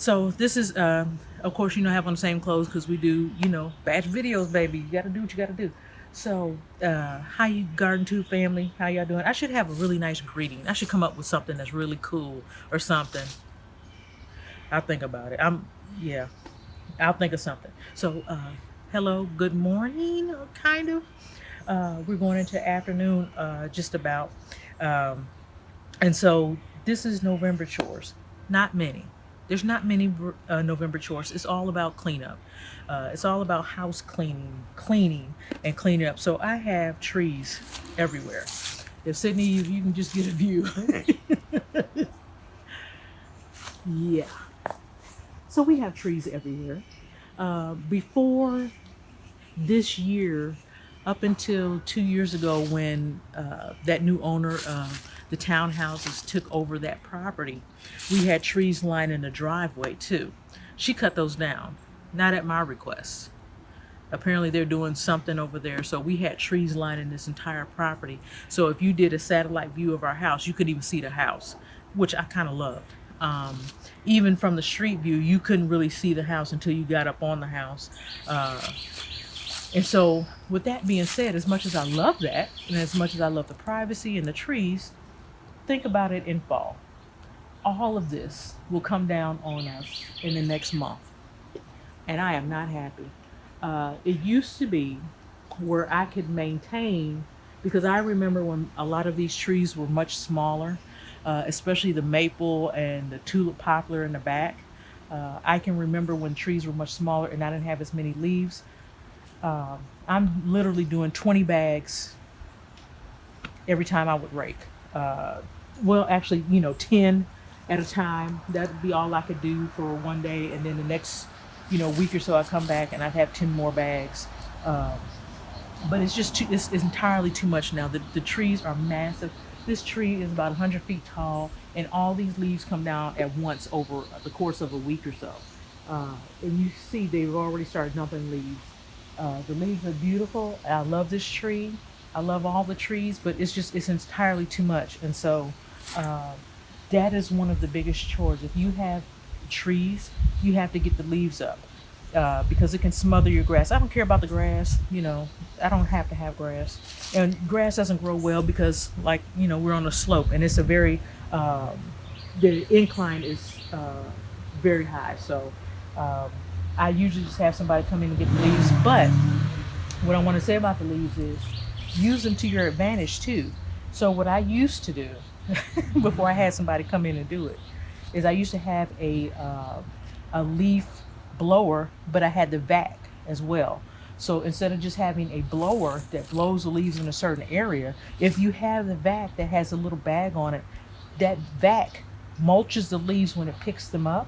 So this is, of course, have on the same clothes because we do, batch videos, baby. You got to do what you got to do. So, how you Garden Tube family? How y'all doing? I should have a really nice greeting. I should come up with something that's really cool or something. I'll think about it. Yeah, I'll think of something. So, hello, good morning, kind of. We're going into afternoon, just about. Um, And so this is November chores. Not many. There's not many November chores. It's all about cleanup. It's all about house cleaning, and cleaning up. So I have trees everywhere. If Sydney, if you can just get a view. Yeah. So we have trees everywhere. Before this year, up until 2 years ago when that new owner of the townhouses took over that property, we had trees lining the driveway too. She cut those down, not at my request. Apparently they're doing something over there, so we had trees lining this entire property. So if you did a satellite view of our house, you could even see the house, which I kind of loved. um, Even from the street view, you couldn't really see the house until you got up on the house. uh, and so, with that being said, as much as I love that, and as much as I love the privacy and the trees, think about it in fall. All of this will come down on us in the next month, and I am not happy. It used to be where I could maintain, because I remember when a lot of these trees were much smaller, especially the maple and the tulip poplar in the back. I can remember when trees were much smaller and I didn't have as many leaves. I'm literally doing 20 bags every time I would rake. Uh, well, actually, 10 at a time. That would be all I could do for one day. And then the next, week or so, I come back and I'd have 10 more bags. Um, but it's just it's entirely too much now. The trees are massive. This tree is about 100 feet tall, and all these leaves come down at once over the course of a week or so. And you see they've already started dumping leaves. The leaves are beautiful. I love this tree. I love all the trees, but it's entirely too much. And so uh, that is one of the biggest chores. If you have trees, you have to get the leaves up, because it can smother your grass. I don't care about the grass. I don't have to have grass, and grass doesn't grow well because, like, we're on a slope, and it's a very the incline is very high. So um, I usually just have somebody come in and get the leaves. But what I want to say about the leaves is use them to your advantage too. So what I used to do before I had somebody come in and do it is I used to have a leaf blower, but I had the vac as well. So instead of just having a blower that blows the leaves in a certain area, if you have the vac that has a little bag on it, that vac mulches the leaves when it picks them up,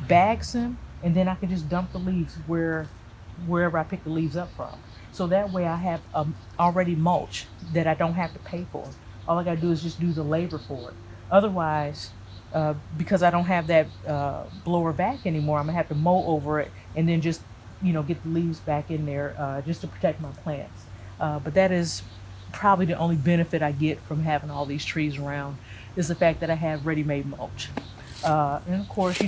bags them, and then I can just dump the leaves wherever I pick the leaves up from. So that way I have already mulch that I don't have to pay for. All I gotta do is just do the labor for it. Otherwise, because I don't have that blower vac anymore, I'm gonna have to mow over it and then just get the leaves back in there, just to protect my plants. But that is probably the only benefit I get from having all these trees around, is the fact that I have ready-made mulch. And of course,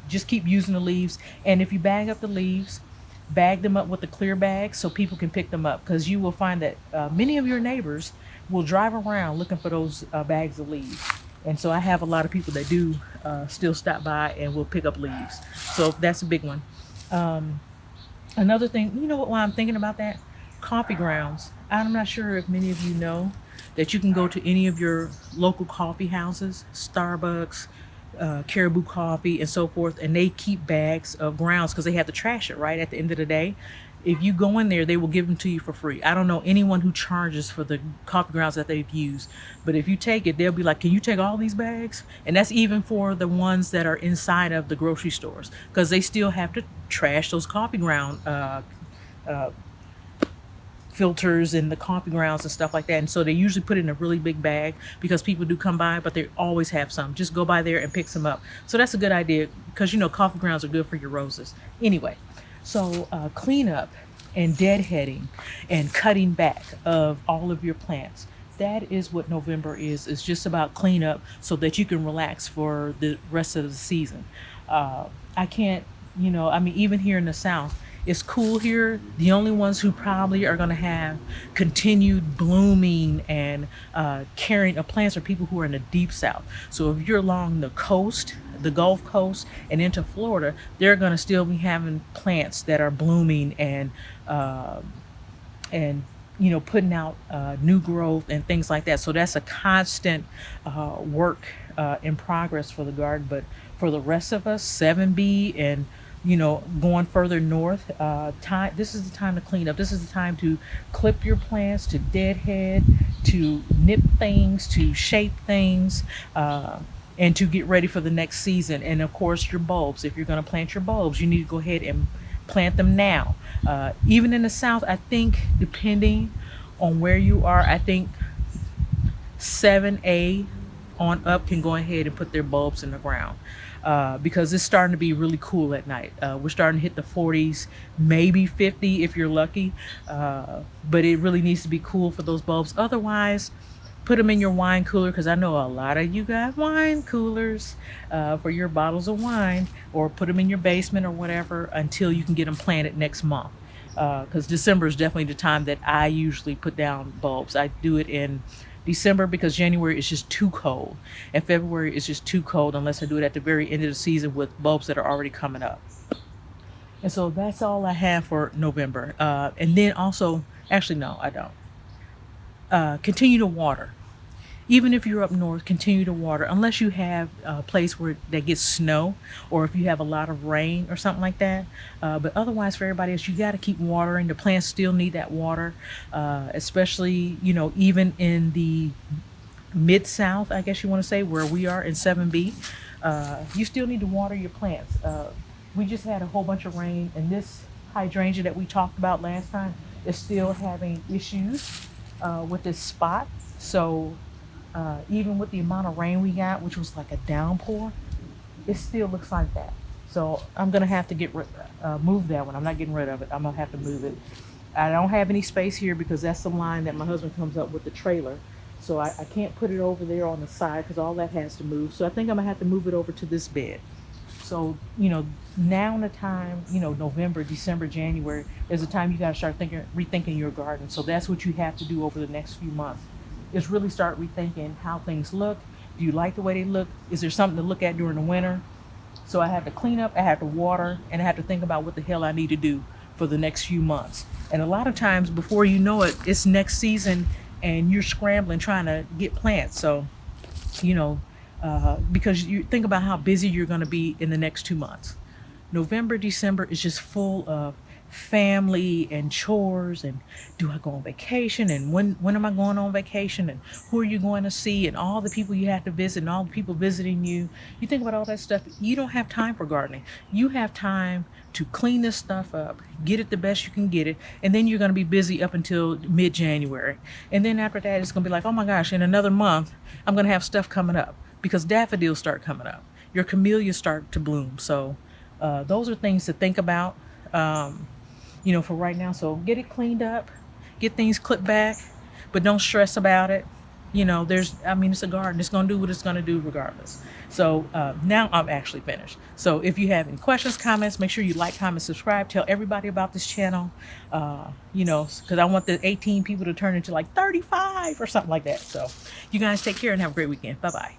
just keep using the leaves. And if you bag up the leaves, bag them up with the clear bags so people can pick them up, because you will find that many of your neighbors will drive around looking for those bags of leaves. And so I have a lot of people that do still stop by and will pick up leaves. So that's a big one. Um, Another thing, why I'm thinking about that? Coffee grounds. I'm not sure if many of you know that you can go to any of your local coffee houses, Starbucks, Caribou Coffee, and so forth, and they keep bags of grounds because they have to trash it right at the end of the day. If you go in there, they will give them to you for free. I don't know anyone who charges for the coffee grounds that they've used, but if you take it, they'll be like, "Can you take all these bags?" And that's even for the ones that are inside of the grocery stores, because they still have to trash those coffee ground uh, filters and the coffee grounds and stuff like that. And so they usually put it in a really big bag because people do come by, but they always have some. Just go by there and pick some up. So that's a good idea because coffee grounds are good for your roses. Anyway, so cleanup and deadheading and cutting back of all of your plants. That is what November is. It's just about cleanup so that you can relax for the rest of the season. I can't, I mean, even here in the South, it's cool here. The only ones who probably are going to have continued blooming and carrying of plants are people who are in the deep South. So if you're along the coast, the Gulf Coast, and into Florida, they're going to still be having plants that are blooming uh, and putting out new growth and things like that. So that's a constant work in progress for the garden. But for the rest of us, 7B and going further north, time this is the time to clean up. This is the time to clip your plants, to deadhead, to nip things, to shape things. And to get ready for the next season. And of course, your bulbs. If you're going to plant your bulbs, you need to go ahead and plant them now. Even in the South, I think, depending on where you are, I think 7A on up can go ahead and put their bulbs in the ground. Because it's starting to be really cool at night. We're starting to hit the 40s, maybe 50 if you're lucky. But it really needs to be cool for those bulbs. Otherwise, put them in your wine cooler, because I know a lot of you got wine coolers for your bottles of wine, or put them in your basement or whatever until you can get them planted next month. Because December is definitely the time that I usually put down bulbs. I do it in December because January is just too cold, and February is just too cold unless I do it at the very end of the season with bulbs that are already coming up. And so that's all I have for November. And then also, actually, no, I don't. Continue to water. Even if you're up north, continue to water unless you have a place where that gets snow, or if you have a lot of rain or something like that. But otherwise, for everybody else, you got to keep watering. The plants still need that water, especially even in the mid south, I guess you want to say, where we are in 7B. You still need to water your plants. We just had a whole bunch of rain, and this hydrangea that we talked about last time is still having issues with this spot. So even with the amount of rain we got, which was like a downpour, it still looks like that. So I'm gonna have to move that one. I'm not getting rid of it. I'm gonna have to move it. I don't have any space here because that's the line that my husband comes up with the trailer. So I can't put it over there on the side because all that has to move. So I think I'm gonna have to move it over to this bed. So, now in the time, November, December, January is the time you got to start rethinking your garden. So that's what you have to do over the next few months, is really start rethinking how things look. Do you like the way they look? Is there something to look at during the winter? So I have to clean up, I have to water, and I have to think about what the hell I need to do for the next few months. And a lot of times before you know it, it's next season and you're scrambling trying to get plants. So, because you think about how busy you're going to be in the next 2 months. November, December is just full of family and chores, and do I go on vacation, and when am I going on vacation, and who are you going to see, and all the people you have to visit, and all the people visiting you. You think about all that stuff. You don't have time for gardening. You have time to clean this stuff up, get it the best you can get it, and then you're going to be busy up until mid-January. And then after that, it's going to be like, oh my gosh, in another month I'm going to have stuff coming up, because daffodils start coming up, your camellias start to bloom. So those are things to think about, for right now. So get it cleaned up, get things clipped back, but don't stress about it. It's a garden. It's going to do what it's going to do regardless. So now I'm actually finished. So if you have any questions, comments, make sure you like, comment, subscribe, tell everybody about this channel, because I want the 18 people to turn into like 35 or something like that. So you guys take care and have a great weekend. Bye-bye.